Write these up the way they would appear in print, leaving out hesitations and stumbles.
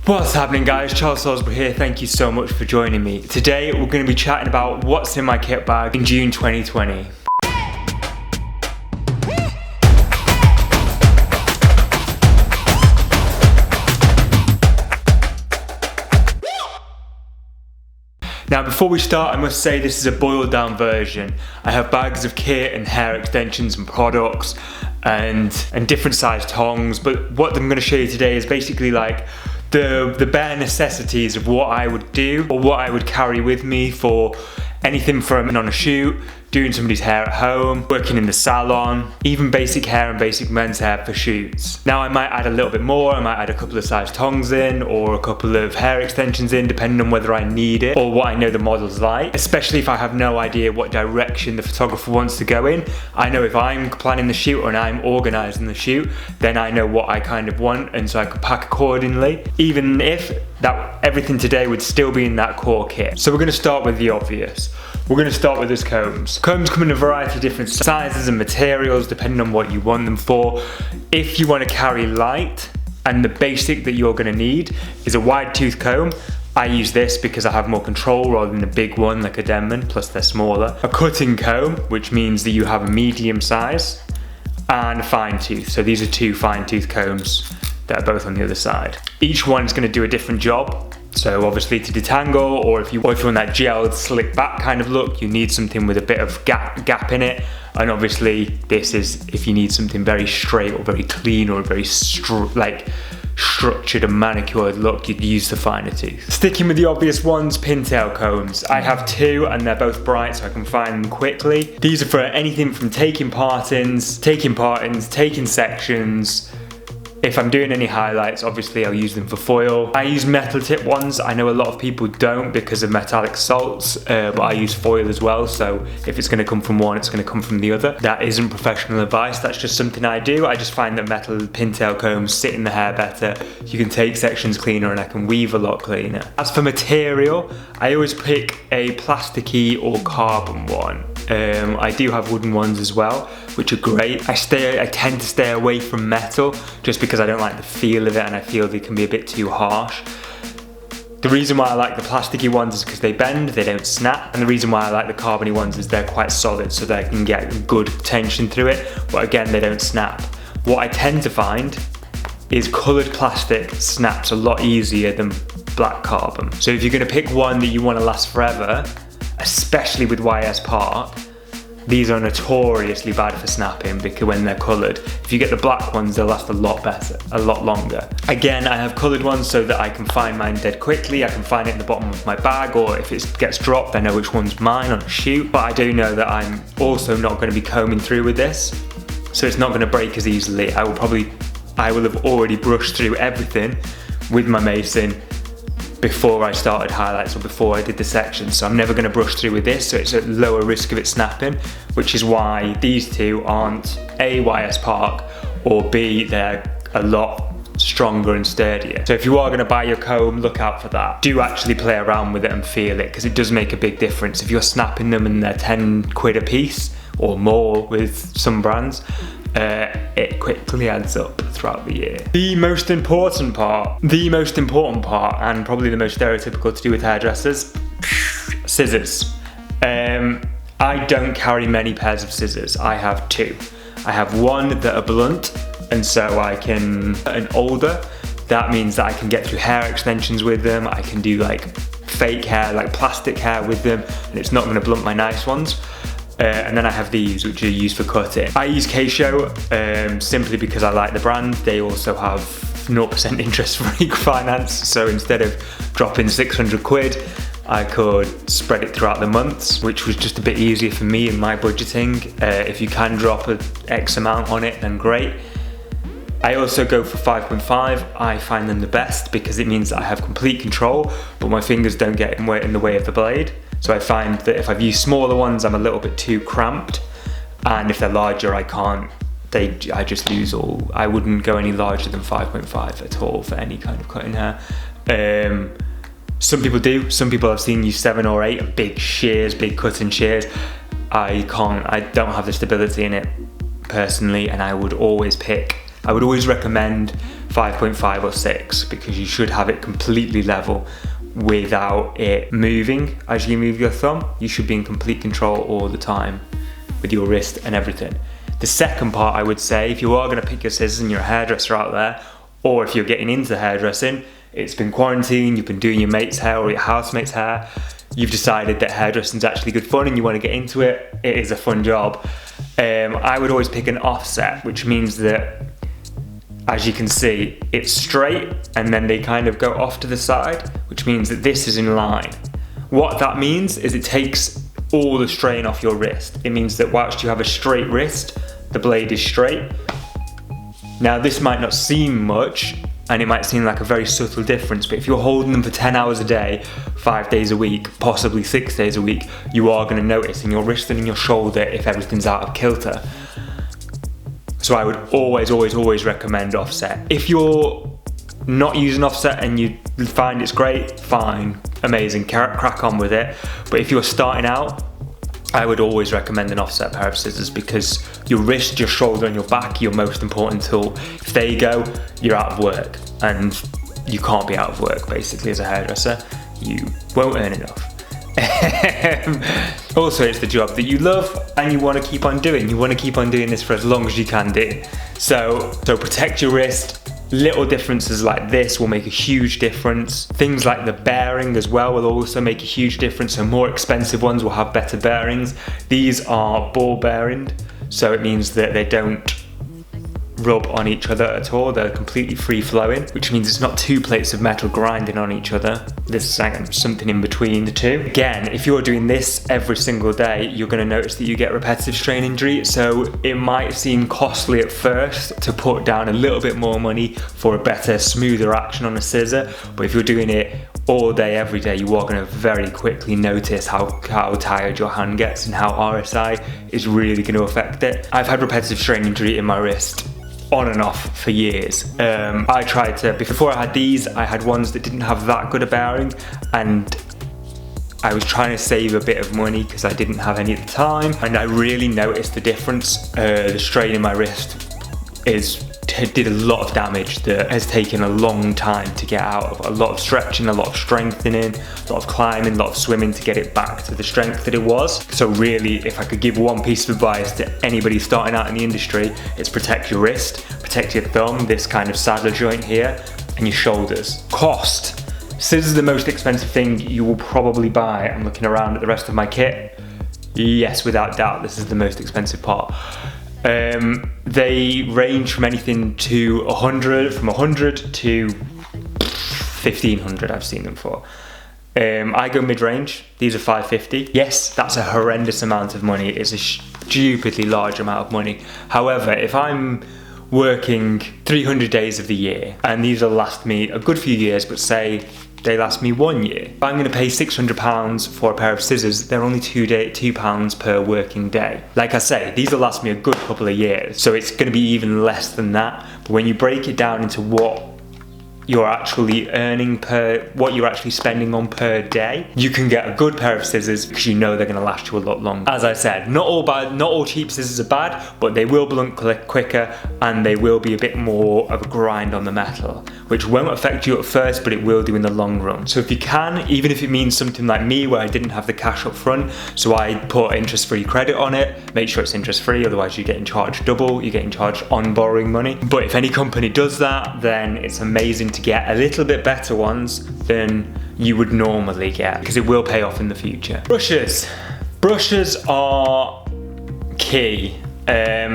What's happening, guys? Charles Salisbury here. Thank you so much for joining me. Today we're going to be chatting about what's in my kit bag in June 2020. Now before we start, I must say this is a boiled down version. I have bags of kit and hair extensions and products and different sized tongs, but what I'm going to show you today is basically like the bare necessities of what I would do or what I would carry with me for anything from on a shoot, doing somebody's hair at home, working in the salon, even basic hair and basic men's hair for shoots. Now I might add a little bit more, I might add a couple of size tongs in or a couple of hair extensions in depending on whether I need it or what I know the model's like, especially if I have no idea what direction the photographer wants to go in. I know if I'm planning the shoot and I'm organising the shoot, then I know what I kind of want, and so I can pack accordingly, even if that everything today would still be in that core kit. So we're going to start with the obvious. We're going to start with these combs. Combs come in a variety of different sizes and materials depending on what you want them for. If you want to carry light, and the basic that you're going to need is a wide tooth comb. I use this because I have more control rather than a big one like a Denman, plus they're smaller. A cutting comb, which means that you have a medium size, and a fine tooth. So these are two fine tooth combs that are both on the other side. Each one is going to do a different job. So obviously to detangle, or if you want that gelled slick back kind of look, you need something with a bit of gap in it. And obviously this is if you need something very straight or very clean or very structured and manicured look, you'd use the finer tooth. Sticking with the obvious ones, pintail combs. I have two and they're both bright so I can find them quickly. These are for anything from taking part-ins, taking sections. If I'm doing any highlights, obviously I'll use them for foil. I use metal tip ones. I know a lot of people don't because of metallic salts, but I use foil as well. So if it's going to come from one, it's going to come from the other. That isn't professional advice. That's just something I do. I just find that metal pintail combs sit in the hair better. You can take sections cleaner and I can weave a lot cleaner. As for material, I always pick a plasticky or carbon one. I do have wooden ones as well, which are great. I tend to stay away from metal just because I don't like the feel of it and I feel they can be a bit too harsh. The reason why I like the plasticky ones is because they bend, they don't snap, and the reason why I like the carbony ones is they're quite solid so they can get good tension through it, but again they don't snap. What I tend to find is coloured plastic snaps a lot easier than black carbon. So if you're going to pick one that you want to last forever, especially with YS Park, these are notoriously bad for snapping because when they're coloured. If you get the black ones, they'll last a lot better, a lot longer. Again, I have coloured ones so that I can find mine dead quickly. I can find it in the bottom of my bag, or if it gets dropped, I know which one's mine on a shoot. But I do know that I'm also not going to be combing through with this, so it's not going to break as easily. I will have already brushed through everything with my mason before I started highlights or before I did the section, so I'm never going to brush through with this, so it's at lower risk of it snapping, which is why these two aren't A, YS Park, or B, they're a lot stronger and sturdier. So if you are going to buy your comb, look out for that. Do actually play around with it and feel it, because it does make a big difference. If you're snapping them and they're 10 quid a piece or more with some brands, it quickly adds up throughout the year. The most important part, and probably the most stereotypical to do with hairdressers, scissors. I don't carry many pairs of scissors. I have two. I have one that are blunt, and so I can, an older, that means that I can get through hair extensions with them. I can do like fake hair, like plastic hair with them, and it's not going to blunt my nice ones. And then I have these, which are used for cutting. I use Keisho simply because I like the brand. They also have 0% interest-free finance, so instead of dropping 600 quid, I could spread it throughout the months, which was just a bit easier for me in my budgeting. If you can drop an X amount on it, then great. I also go for 5.5. I find them the best because it means that I have complete control, but my fingers don't get in the way of the blade. So I find that if I've used smaller ones, I'm a little bit too cramped, and if they're larger, I can't. I just lose all. I wouldn't go any larger than 5.5 at all for any kind of cutting hair. Some people do. Some people I've seen use 7 or 8, big shears, big cutting shears. I can't. I don't have the stability in it personally, and I would always pick I would always recommend 5.5 or 6 because you should have it completely level without it moving as you move your thumb. You should be in complete control all the time with your wrist and everything. The second part, I would say, if you are going to pick your scissors and you're a hairdresser out there, or if you're getting into hairdressing, it's been quarantine, you've been doing your mate's hair or your housemate's hair, you've decided that hairdressing is actually good fun and you want to get into it, it is a fun job. I would always pick an offset, which means that, as you can see, it's straight and then they kind of go off to the side, which means that this is in line. What that means is it takes all the strain off your wrist. It means that whilst you have a straight wrist, the blade is straight. Now this might not seem much and it might seem like a very subtle difference, but if you're holding them for 10 hours a day, 5 days a week, possibly 6 days a week, you are going to notice in your wrist and in your shoulder if everything's out of kilter. So I would always recommend offset. If you're not using offset and you find it's great, fine, amazing, crack on with it. But if you're starting out, I would always recommend an offset pair of scissors because your wrist, your shoulder and your back, your most important tool. If they go, you're out of work, and you can't be out of work basically as a hairdresser. You won't earn enough. Also, it's the job that you love and you want to keep on doing. You want to keep on doing this for as long as you can do. So protect your wrist. Little differences like this will make a huge difference. Things like the bearing as well will also make a huge difference. So more expensive ones will have better bearings. These are ball bearing, so it means that they don't rub on each other at all. They're completely free flowing, which means it's not two plates of metal grinding on each other. This is something in between the two. Again, if you're doing this every single day, you're going to notice that you get repetitive strain injury. So it might seem costly at first to put down a little bit more money for a better, smoother action on a scissor. But if you're doing it all day, every day, you are going to very quickly notice how tired your hand gets and how RSI is really going to affect it. I've had repetitive strain injury in my wrist on and off for years. I tried to, before I had these, I had ones that didn't have that good a bearing, and I was trying to save a bit of money because I didn't have any at the time, and I really noticed the difference. The strain in my wrist did a lot of damage that has taken a long time to get out of. A lot of stretching, a lot of strengthening, a lot of climbing, a lot of swimming to get it back to the strength that it was. So really, if I could give one piece of advice to anybody starting out in the industry, it's protect your wrist, protect your thumb, this kind of saddle joint here, and your shoulders. Cost. Scissors are the most expensive thing you will probably buy. I'm looking around at the rest of my kit. Yes, without doubt, this is the most expensive part. They range from anything to 100 to 1500 I've seen them for. I go mid-range. These are 550. Yes, that's a horrendous amount of money. It's a stupidly large amount of money. However, if I'm working 300 days of the year, and these will last me a good few years, but say they last me 1 year. If I'm going to pay £600 for a pair of scissors, they're only £2 per working day. Like I say, these will last me a good couple of years, so it's going to be even less than that. But when you break it down into what you're actually earning what you're actually spending on per day, you can get a good pair of scissors because you know they're going to last you a lot longer. As I said, not all cheap scissors are bad, but they will blunt quicker and they will be a bit more of a grind on the metal, which won't affect you at first, but it will do in the long run. So if you can, even if it means something like me where I didn't have the cash up front, so I put interest-free credit on it, make sure it's interest-free, otherwise you're getting charged double, you're getting charged on borrowing money. But if any company does that, then it's amazing to get a little bit better ones than you would normally get, because it will pay off in the future. Brushes. Brushes are key.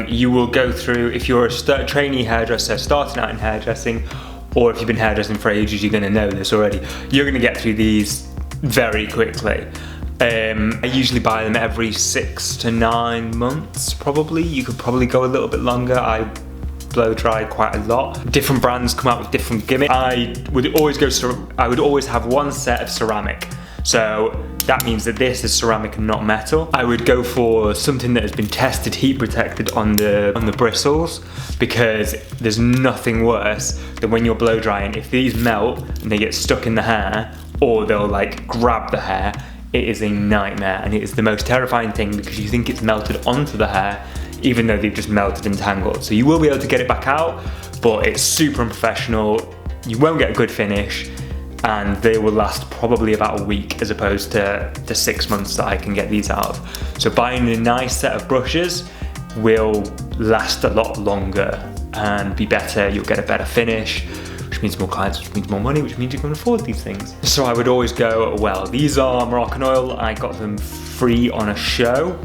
You will go through, if you're a trainee hairdresser starting out in hairdressing, or if you've been hairdressing for ages, you're going to know this already. You're going to get through these very quickly. I usually buy them every 6 to 9 months, probably. You could probably go a little bit longer. I blow dry quite a lot. Different brands come out with different gimmicks. I would always have one set of ceramic. So that means that this is ceramic and not metal. I would go for something that has been tested, heat protected on the bristles, because there's nothing worse than when you're blow drying. If these melt and they get stuck in the hair, or they'll like grab the hair, it is a nightmare, and it is the most terrifying thing because you think it's melted onto the hair. even though they've just melted and tangled. So you will be able to get it back out, but it's super unprofessional. You won't get a good finish, and they will last probably about a week as opposed to the 6 months that I can get these out of. So buying a nice set of brushes will last a lot longer and be better. You'll get a better finish, which means more clients, which means more money, which means you can afford these things. So I would always go, well, these are Moroccan oil. I got them free on a show.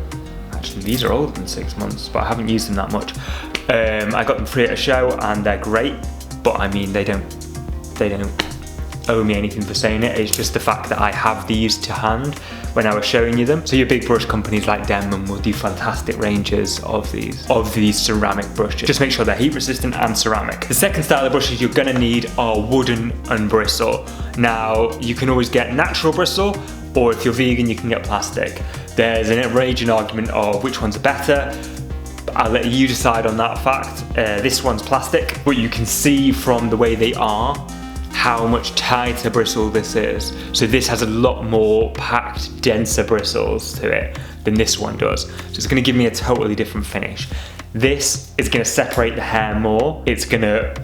Actually, these are older than 6 months, but I haven't used them that much. I got them free at a show and they're great, but I mean, they don't owe me anything for saying it. It's just the fact that I have these to hand when I was showing you them. So your big brush companies like Denman will do fantastic ranges of these ceramic brushes. Just make sure they're heat resistant and ceramic. The second style of brushes you're gonna need are wooden and bristle. Now, you can always get natural bristle, or if you're vegan, you can get plastic. There's an raging argument of which ones are better. I'll let you decide on that fact. This one's plastic, but you can see from the way they are how much tighter bristle this is. So this has a lot more packed, denser bristles to it than this one does. So it's gonna give me a totally different finish. This is gonna separate the hair more. It's gonna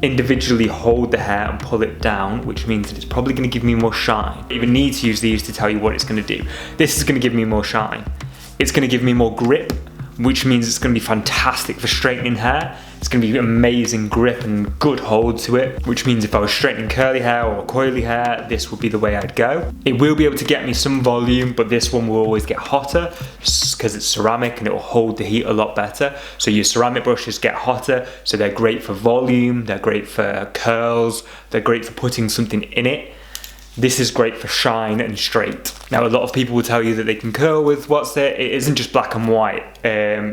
individually hold the hair and pull it down, which means that it's probably gonna give me more shine. I even need to use these to tell you what it's gonna do. This is gonna give me more shine. It's gonna give me more grip, which means it's gonna be fantastic for straightening hair. It's gonna be amazing grip and good hold to it, which means if I was straightening curly hair or coily hair, this would be the way I'd go. It will be able to get me some volume, but this one will always get hotter because it's ceramic and it will hold the heat a lot better. So your ceramic brushes get hotter, so they're great for volume, they're great for curls, they're great for putting something in it. This is great for shine and straight. Now, a lot of people will tell you that they can curl with what's there. It isn't just black and white.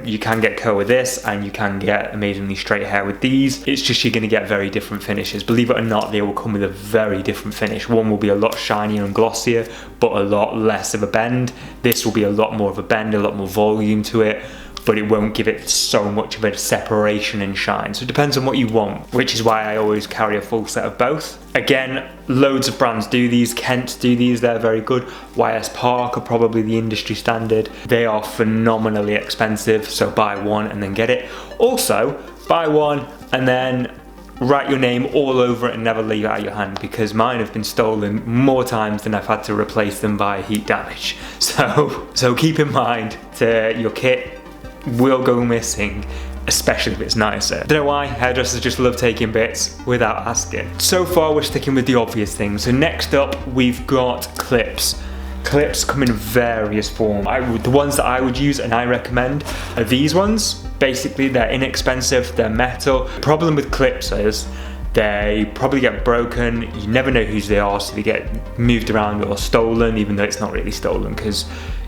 You can get curl with this and you can get amazingly straight hair with these. It's just you're gonna get very different finishes. Believe it or not, they will come with a very different finish. One will be a lot shinier and glossier, but a lot less of a bend. This will be a lot more of a bend, a lot more volume to it, but it won't give it so much of a separation and shine. So it depends on what you want, which is why I always carry a full set of both. Again, loads of brands do these. Kent do these, they're very good. YS Park are probably the industry standard. They are phenomenally expensive, so buy one and then get it. Also, buy one and then write your name all over it and never leave it out of your hand, because mine have been stolen more times than I've had to replace them by heat damage. So keep in mind that your kit will go missing, especially if it's nicer. I don't know why, hairdressers just love taking bits without asking. So far we're sticking with the obvious things. So next up we've got clips. Clips come in various forms. The ones that I would use and I recommend are these ones. Basically they're inexpensive, they're metal. The problem with clips is they probably get broken, you never know whose they are, so they get moved around or stolen, even though it's not really stolen, because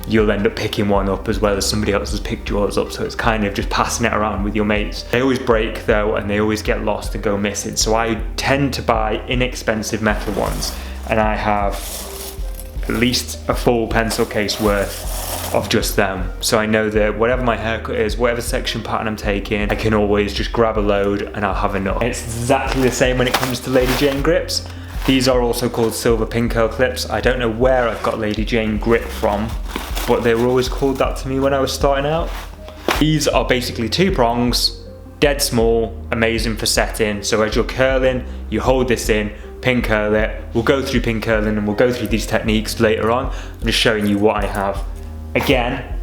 you'll end up picking one up as well as somebody else has picked yours up, so it's kind of just passing it around with your mates. They always break though, and they always get lost and go missing, so I tend to buy inexpensive metal ones, and I have at least a full pencil case worth of just them. So I know that whatever my haircut is, whatever section pattern I'm taking, I can always just grab a load and I'll have enough. It's exactly the same when it comes to Lady Jane grips. These are also called silver pin curl clips. I don't know where I've got Lady Jane grip from, but they were always called that to me when I was starting out. These are basically 2 prongs, dead small, amazing for setting. So as you're curling, you hold this in, pin curl it. We'll go through pin curling and we'll go through these techniques later on. I'm just showing you what I have. Again,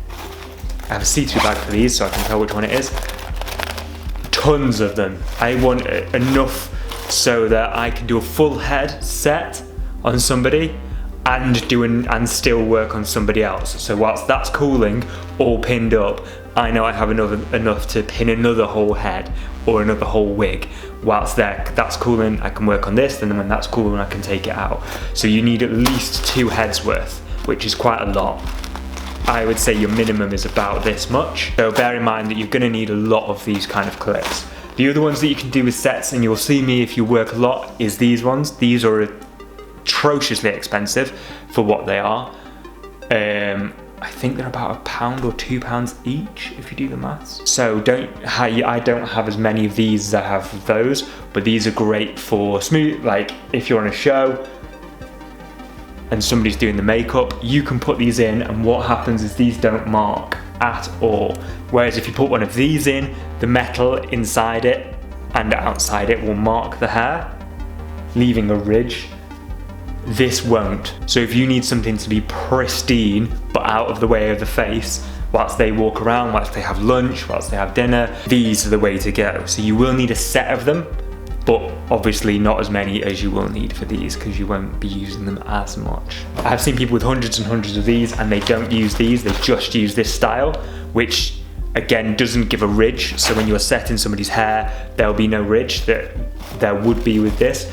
I have a see-through bag for these so I can tell which one it is. Tons of them. I want enough so that I can do a full head set on somebody and still work on somebody else. So whilst that's cooling, all pinned up, I know I have enough to pin another whole head or another whole wig. Whilst that's cooling, I can work on this, and then when that's cooling, I can take it out. So you need at least 2 heads worth, which is quite a lot. I would say your minimum is about this much. So bear in mind that you're gonna need a lot of these kind of clips. The other ones that you can do with sets, and you'll see me if you work a lot, is these ones. These are atrociously expensive for what they are. I think they're about £1 or £2 each if you do the maths. So I don't have as many of these as I have those, but these are great for smooth, like if you're on a show and somebody's doing the makeup, you can put these in, and what happens is these don't mark at all. Whereas if you put one of these in, the metal inside it and outside it will mark the hair, leaving a ridge. This won't. So if you need something to be pristine but out of the way of the face whilst they walk around, whilst they have lunch, whilst they have dinner, these are the way to go. So you will need a set of them, but obviously not as many as you will need for these because you won't be using them as much. I've seen people with hundreds and hundreds of these and they don't use these, they just use this style, which again doesn't give a ridge. So when you're setting somebody's hair, there'll be no ridge that there would be with this,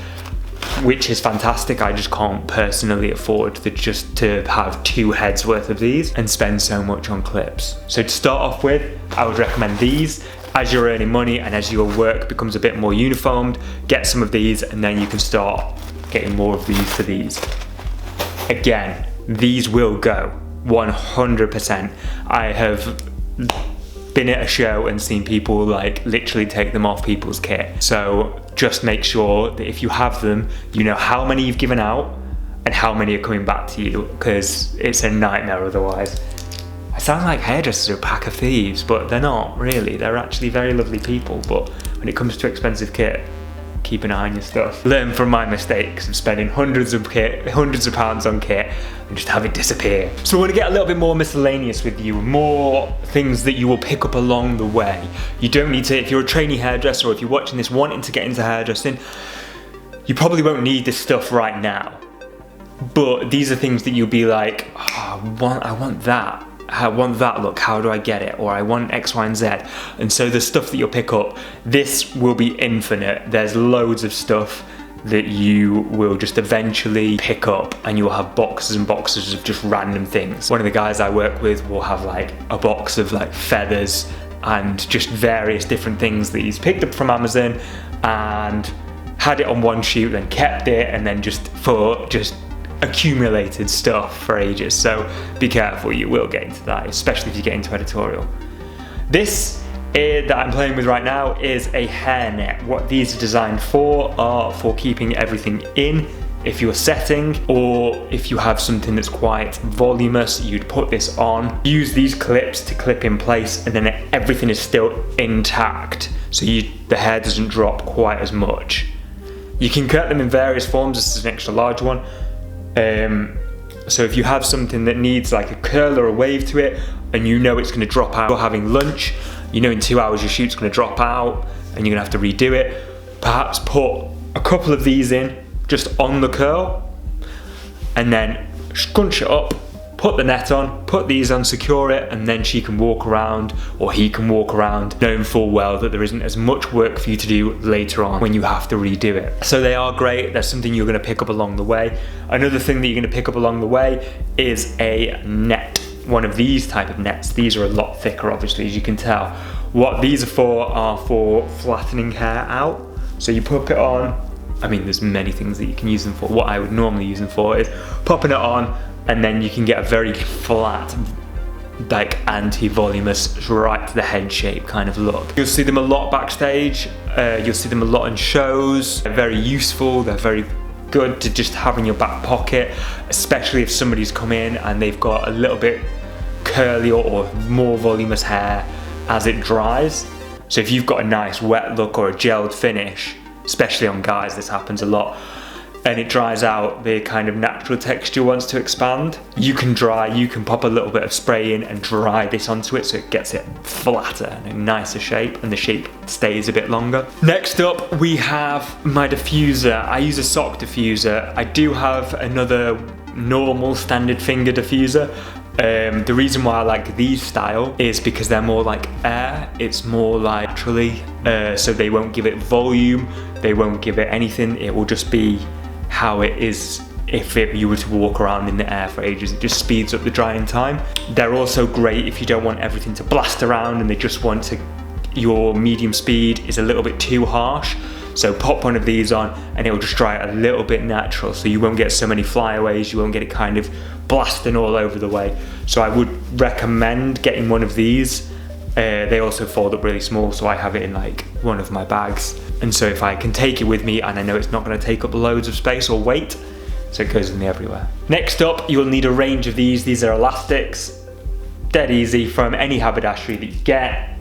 which is fantastic. I just can't personally afford to have 2 heads worth of these and spend so much on clips. So to start off with, I would recommend these. As you're earning money and as your work becomes a bit more uniformed, get some of these and then you can start getting more of these to these. Again, these will go 100%. I have been at a show and seen people like literally take them off people's kit. So just make sure that if you have them, you know how many you've given out and how many are coming back to you, because it's a nightmare otherwise. I sound like hairdressers are a pack of thieves, but they're not really. They're actually very lovely people, but when it comes to expensive kit, keep an eye on your stuff. Learn from my mistakes of spending hundreds of pounds on kit and just have it disappear. So I want to get a little bit more miscellaneous with you, more things that you will pick up along the way. You don't need to, if you're a trainee hairdresser or if you're watching this wanting to get into hairdressing, you probably won't need this stuff right now. But these are things that you'll be like, oh, I want that. I want that look, how do I get it? Or I want X, Y, and Z. And so the stuff that you'll pick up, this will be infinite. There's loads of stuff that you will just eventually pick up and you'll have boxes and boxes of just random things. One of the guys I work with will have like a box of like feathers and just various different things that he's picked up from Amazon and had it on one shoot, then kept it, and then just accumulated stuff for ages. So be careful, you will get into that, especially if you get into editorial. This that I'm playing with right now is a hairnet. What these are designed for are for keeping everything in if you're setting, or if you have something that's quite voluminous, you'd put this on. Use these clips to clip in place and then everything is still intact, so the hair doesn't drop quite as much. You can cut them in various forms. This is an extra large one. So if you have something that needs like a curl or a wave to it and you know it's going to drop out, you're having lunch, you know in 2 hours your shoot's going to drop out and you're going to have to redo it, perhaps put a couple of these in just on the curl and then scrunch it up, put the net on, put these on, secure it, and then she can walk around, or he can walk around, knowing full well that there isn't as much work for you to do later on when you have to redo it. So they are great. There's something you're going to pick up along the way. Another thing that you're going to pick up along the way is a net. One of these type of nets. These are a lot thicker, obviously, as you can tell. What these are for flattening hair out. So you put it on. I mean, there's many things that you can use them for. What I would normally use them for is popping it on, and then you can get a very flat, like anti-voluminous, right to the head shape kind of look. You'll see them a lot backstage, you'll see them a lot in shows. They're very useful, they're very good to just have in your back pocket, especially if somebody's come in and they've got a little bit curly or more voluminous hair as it dries. So if you've got a nice wet look or a gelled finish, especially on guys, this happens a lot, and it dries out, the kind of natural texture wants to expand, you can pop a little bit of spray in and dry this onto it so it gets it flatter and a nicer shape, and the shape stays a bit longer. Next up we have my diffuser. I use a sock diffuser. I do have another normal standard finger diffuser. The reason why I like these style is because they're more like air. It's more like naturally, so they won't give it volume, they won't give it anything. It will just be how it is if you were to walk around in the air for ages. It just speeds up the drying time. They're also great if you don't want everything to blast around and they just want to, your medium speed is a little bit too harsh. So pop one of these on and it will just dry it a little bit natural, so you won't get so many flyaways, you won't get it kind of blasting all over the way. So I would recommend getting one of these. They also fold up really small, so I have it in like one of my bags. And so if I can take it with me and I know it's not going to take up loads of space or weight, so it goes with me everywhere. Next up, you'll need a range of these. These are elastics. dead easy from any haberdashery that you get,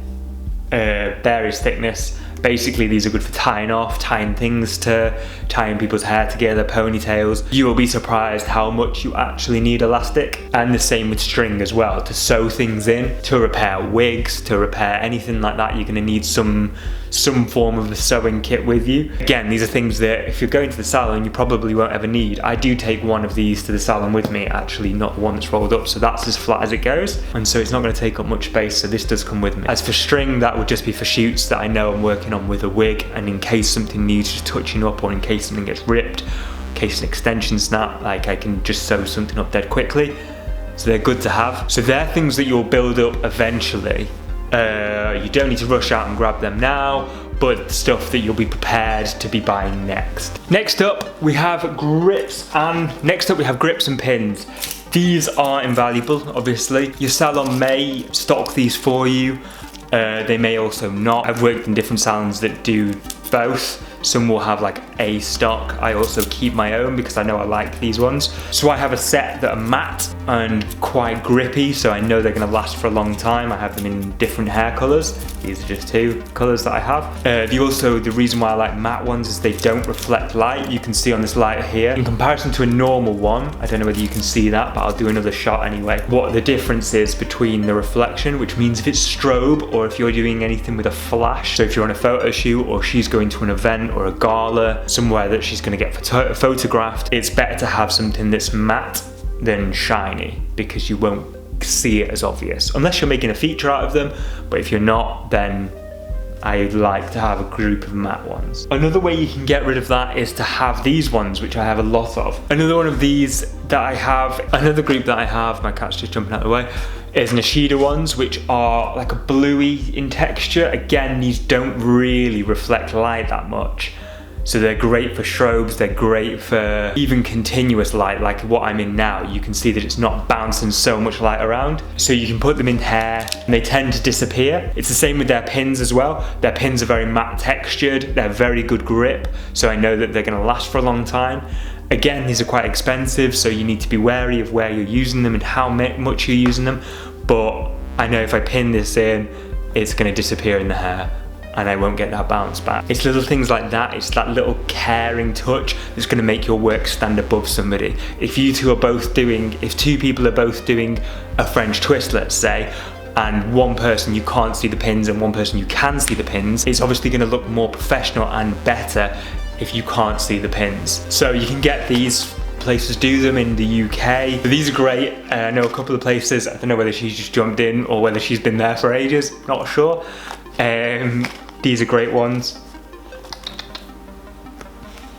various thickness. Basically, these are good for tying off, tying things to, tying people's hair together, ponytails. You will be surprised how much you actually need elastic. And the same with string as well, to sew things in, to repair wigs, to repair anything like that. You're gonna need some form of a sewing kit with you. Again, these are things that if you're going to the salon, you probably won't ever need. I do take one of these to the salon with me, actually not the one that's rolled up, so that's as flat as it goes. And so it's not gonna take up much space, so this does come with me. As for string, that would just be for shoots that I know I'm working on with a wig, and in case something needs just touching up, or in case something gets ripped, in case an extension snap, like I can just sew something up dead quickly. So they're good to have. So they're things that you'll build up eventually. You don't need to rush out and grab them now, but stuff that you'll be prepared to be buying next. Next up, we have grips and pins. These are invaluable, obviously. Your salon may stock these for you. They may also not. I've worked in different salons that do both. Some will have like a stock. I also keep my own because I know I like these ones. So I have a set that are matte and quite grippy, so I know they're gonna last for a long time. I have them in different hair colors. These are just 2 colors that I have. The reason why I like matte ones is they don't reflect light. You can see on this light here, in comparison to a normal one, I don't know whether you can see that, but I'll do another shot anyway, what the difference is between the reflection, which means if it's strobe or if you're doing anything with a flash, so if you're on a photo shoot or she's going to an event or a gala, somewhere that she's going to get photographed, it's better to have something that's matte than shiny, because you won't see it as obvious, unless you're making a feature out of them. But if you're not, then I like to have a group of matte ones. Another way you can get rid of that is to have these ones, which I have a lot of. Another one of these that I have, another group that I have, my cat's just jumping out of the way, is Nishida ones, which are like a bluey in texture. Again, these don't really reflect light that much. So they're great for strobes, they're great for even continuous light, like what I'm in now. You can see that it's not bouncing so much light around. So you can put them in hair and they tend to disappear. It's the same with their pins as well. Their pins are very matte textured, they're very good grip, so I know that they're gonna last for a long time. Again, these are quite expensive, so you need to be wary of where you're using them and how much you're using them. But I know if I pin this in, it's gonna disappear in the hair and I won't get that bounce back. It's little things like that, it's that little caring touch that's gonna make your work stand above somebody. If you two are both doing, if 2 people are both doing a French twist, let's say, and one person you can't see the pins and one person you can see the pins, it's obviously gonna look more professional and better if you can't see the pins. So you can get these, places do them in the UK. But these are great. I know a couple of places, I don't know whether she's just jumped in or whether she's been there for ages, not sure. These are great ones.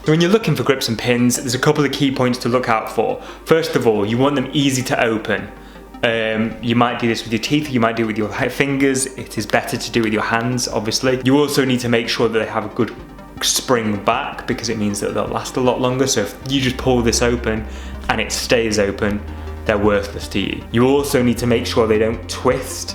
So when you're looking for grips and pins, there's a couple of key points to look out for. First of all, you want them easy to open. You might do this with your teeth, you might do it with your fingers. It is better to do it with your hands, obviously. You also need to make sure that they have a good spring back, because it means that they'll last a lot longer. So if you just pull this open and it stays open, they're worthless to you. You also need to make sure they don't twist.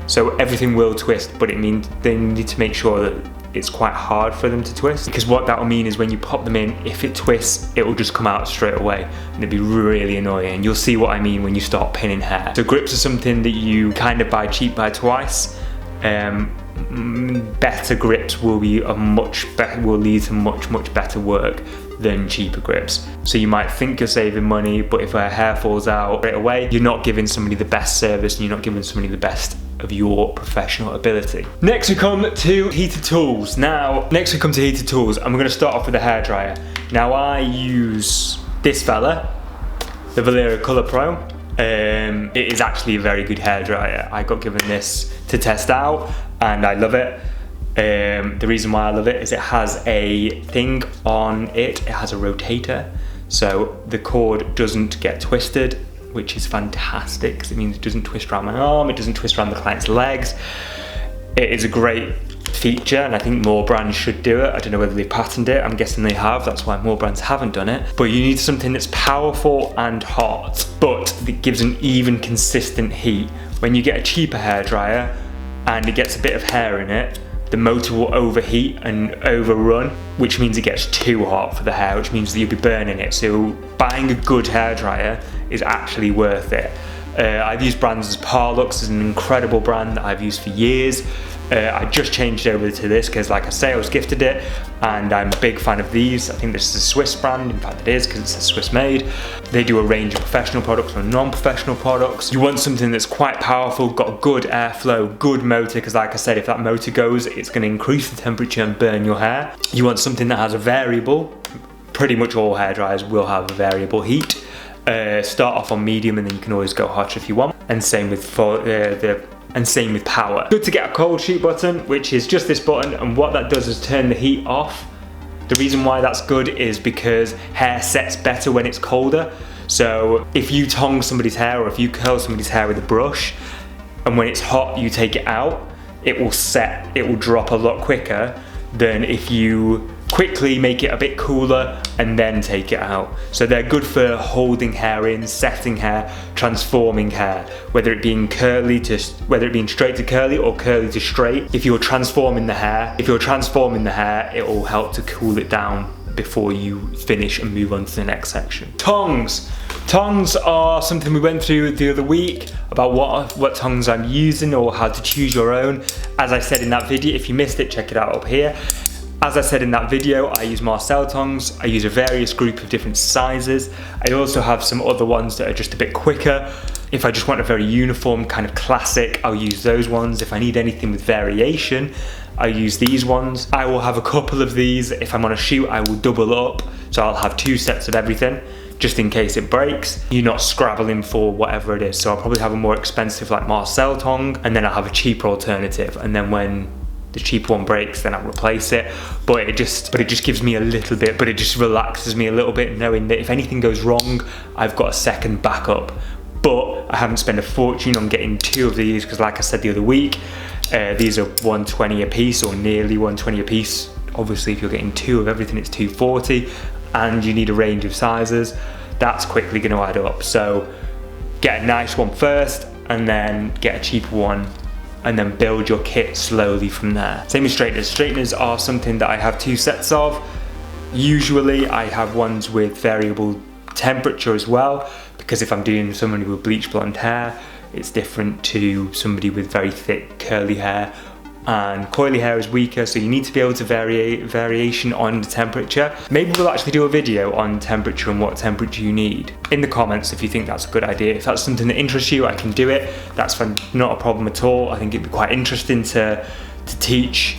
So everything will twist, but it means they need to make sure that it's quite hard for them to twist, because what that will mean is when you pop them in, if it twists, it will just come out straight away and it'd be really annoying. You'll see what I mean when you start pinning hair. So grips are something that you kind of buy cheap, buy twice. Better grips will be will lead to much better work than cheaper grips. So you might think you're saving money, but if her hair falls out straight away, you're not giving somebody the best service and you're not giving somebody the best of your professional ability. Next we come to heated tools. I'm going to start off with a hairdryer. Now I use this fella, the Valera Color Pro. It is actually a very good hairdryer. I got given this to test out and I love it. The reason why I love it is it has a thing on it. It has a rotator, so the cord doesn't get twisted, which is fantastic because it means it doesn't twist around my arm, it doesn't twist around the client's legs. It is a great feature and I think more brands should do it. I don't know whether they've patented it, I'm guessing they have, that's why more brands haven't done it. But you need something that's powerful and hot, but that gives an even consistent heat. When you get a cheaper hairdryer and it gets a bit of hair in it, the motor will overheat and overrun, which means it gets too hot for the hair, which means that you'll be burning it. So buying a good hairdryer is actually worth it. I've used brands as Parlux, is an incredible brand that I've used for years. I just changed over to this because, like I say, I was gifted it and I'm a big fan of these. I think this is a Swiss brand, in fact it is because it's a Swiss made. They do a range of professional products and non-professional products. You want something that's quite powerful, got good airflow, good motor, because like I said, if that motor goes, it's going to increase the temperature and burn your hair. You want something that has a variable. Pretty much all hairdryers will have a variable heat. Start off on medium and then you can always go hotter if you want. And same with power. Good to get a cold shoot button, which is just this button, and what that does is turn the heat off. The reason why that's good is because hair sets better when it's colder. So if you tongs somebody's hair or if you curl somebody's hair with a brush, and when it's hot you take it out, it will drop a lot quicker than if you quickly make it a bit cooler and then take it out. So they're good for holding hair in, setting hair, transforming hair, whether it being straight to curly or curly to straight. If you're transforming the hair, it will help to cool it down before you finish and move on to the next section. Tongs. Tongs are something we went through the other week about what tongs I'm using or how to choose your own. As I said in that video, if you missed it, check it out up here. As I said in that video, I use Marcel tongs. I use a various group of different sizes. I also have some other ones that are just a bit quicker. If I just want a very uniform kind of classic, I'll use those ones. If I need anything with variation, I use these ones. I will have a couple of these. If I'm on a shoot, I will double up. So I'll have 2 sets of everything, just in case it breaks. You're not scrabbling for whatever it is. So I'll probably have a more expensive like Marcel tong, and then I'll have a cheaper alternative. And then when the cheaper one breaks, then I'll replace it. But it just gives me a little bit, but it just relaxes me a little bit knowing that if anything goes wrong, I've got a second backup. But I haven't spent a fortune on getting 2 of these because, like I said the other week, these are $120 a piece or nearly $120 a piece. Obviously, if you're getting 2 of everything, it's $240, and you need a range of sizes. That's quickly going to add up. So get a nice one first, and then get a cheaper one, and then build your kit slowly from there. Same with straighteners. Straighteners are something that I have 2 sets of. Usually I have ones with variable temperature as well, because if I'm doing somebody with bleach blonde hair, it's different to somebody with very thick curly hair, and coily hair is weaker, so you need to be able to variation on the temperature. Maybe we'll actually do a video on temperature and what temperature you need. In the comments if you think that's a good idea. If that's something that interests you, I can do it. That's not a problem at all. I think it'd be quite interesting to teach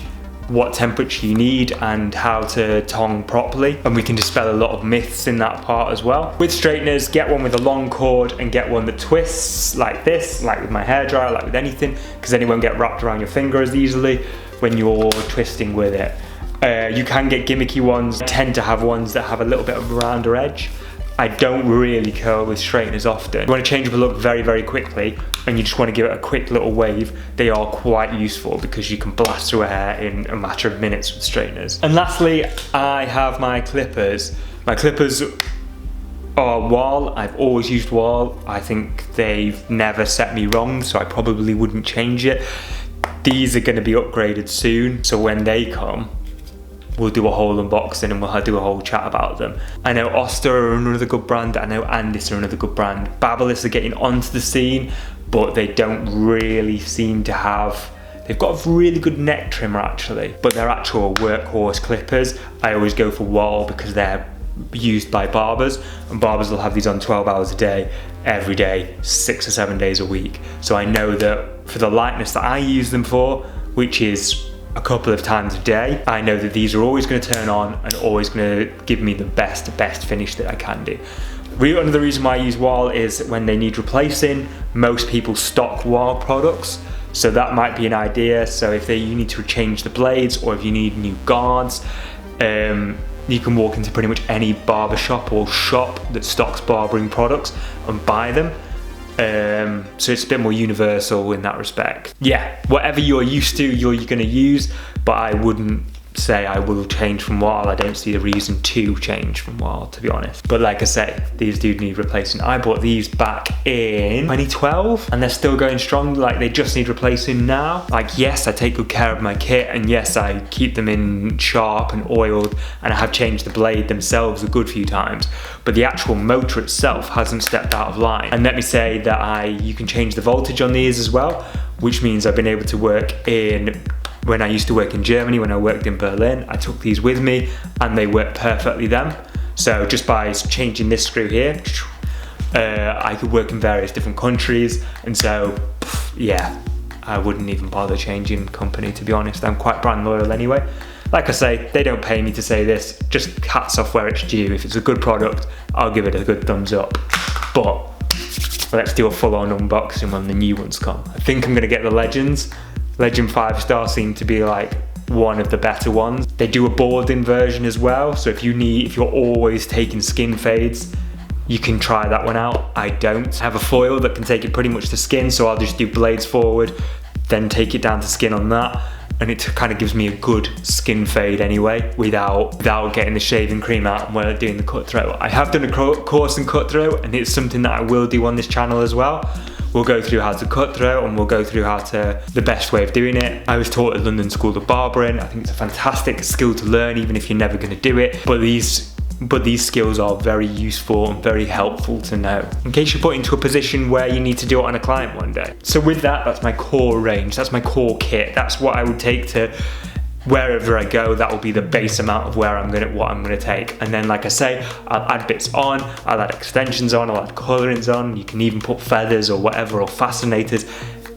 what temperature you need and how to tong properly, and we can dispel a lot of myths in that part as well. With straighteners, get one with a long cord and get one that twists like this, like with my hairdryer, like with anything, because then it won't get wrapped around your finger as easily when you're twisting with it. You can get gimmicky ones. I tend to have ones that have a little bit of a rounder edge. I don't really curl with straighteners often. You want to change up a look very, very quickly and you just want to give it a quick little wave, they are quite useful because you can blast through a hair in a matter of minutes with straighteners. And lastly, I have my clippers. My clippers are Wahl. I've always used Wahl. I think they've never set me wrong, so I probably wouldn't change it. These are going to be upgraded soon, so when they come, we'll do a whole unboxing and we'll do a whole chat about them. I know Oster are another good brand, I know Andis are another good brand. Babyliss are getting onto the scene, but they don't really seem to have, they've got a really good neck trimmer actually, but they're actual workhorse clippers. I always go for Wahl because they're used by barbers, and barbers will have these on 12 hours a day, every day, 6 or 7 days a week. So I know that for the lightness that I use them for, which is a couple of times a day, I know that these are always going to turn on and always going to give me the best finish that I can do. Another reason why I use Wahl is when they need replacing, most people stock Wahl products, so that might be an idea. So if you need to change the blades or if you need new guards, you can walk into pretty much any barber shop or shop that stocks barbering products and buy them. So it's a bit more universal in that respect. Yeah, whatever you're used to, you're going to use, but I wouldn't say I will change from whelmed. I don't see a reason to change from whelmed, to be honest. But like I say, these do need replacing. I bought these back in 2012 and they're still going strong. Like, they just need replacing now. Like, yes, I take good care of my kit, and yes, I keep them in sharp and oiled, and I have changed the blade themselves a good few times, but the actual motor itself hasn't stepped out of line. And let me say that you can change the voltage on these as well, which means I've been able to work when I used to work in Germany, when I worked in Berlin, I took these with me and they work perfectly then. So just by changing this screw here, I could work in various different countries. And so, yeah, I wouldn't even bother changing company, to be honest. I'm quite brand loyal anyway. Like I say, they don't pay me to say this, just hats off where it's due. If it's a good product, I'll give it a good thumbs up. But let's do a full-on unboxing when the new ones come. I think I'm gonna get the Legends. Legend 5-star seem to be like one of the better ones. They do a boarding version as well, so if you're always taking skin fades, you can try that one out. I don't have a foil that can take it pretty much to skin, so I'll just do blades forward, then take it down to skin on that, and it kind of gives me a good skin fade anyway, without getting the shaving cream out when I'm doing the cutthroat. I have done a course in cutthroat, and it's something that I will do on this channel as well. We'll go through how to cut through, and we'll go through the best way of doing it. I was taught at London School of Barbering. I think it's a fantastic skill to learn, even if you're never gonna do it. But these skills are very useful and very helpful to know, in case you're put into a position where you need to do it on a client one day. So with that's my core range, that's my core kit. That's what I would take to wherever I go. That will be the base amount of what I'm gonna take. And then, like I say, I'll add bits on, I'll add extensions on, I'll add colorings on. You can even put feathers or whatever, or fascinators,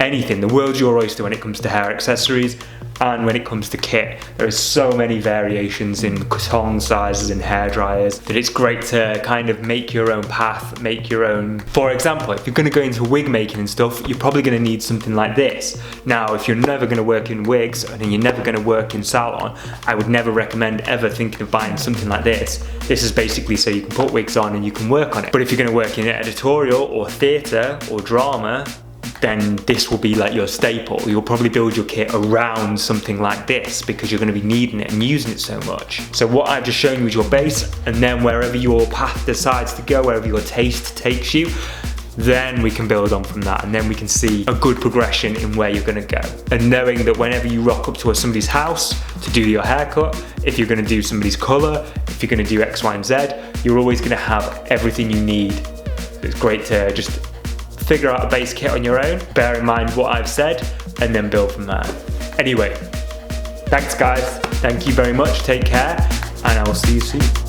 anything. The world's your oyster when it comes to hair accessories. And when it comes to kit, there are so many variations in tong sizes and hair dryers that it's great to kind of make your own path, make your own. For example, if you're going to go into wig making and stuff, you're probably going to need something like this. Now, if you're never going to work in wigs and you're never going to work in salon, I would never recommend ever thinking of buying something like this. This is basically so you can put wigs on and you can work on it. But if you're going to work in editorial or theatre or drama, then this will be like your staple. You'll probably build your kit around something like this because you're going to be needing it and using it so much. So what I've just shown you is your base, and then wherever your path decides to go, wherever your taste takes you, then we can build on from that, and then we can see a good progression in where you're going to go. And knowing that whenever you rock up to somebody's house to do your haircut, if you're going to do somebody's colour, if you're going to do X, Y, and Z, you're always going to have everything you need. It's great to just figure out a base kit on your own, bear in mind what I've said, and then build from there. Anyway, thanks guys, thank you very much, take care, and I will see you soon.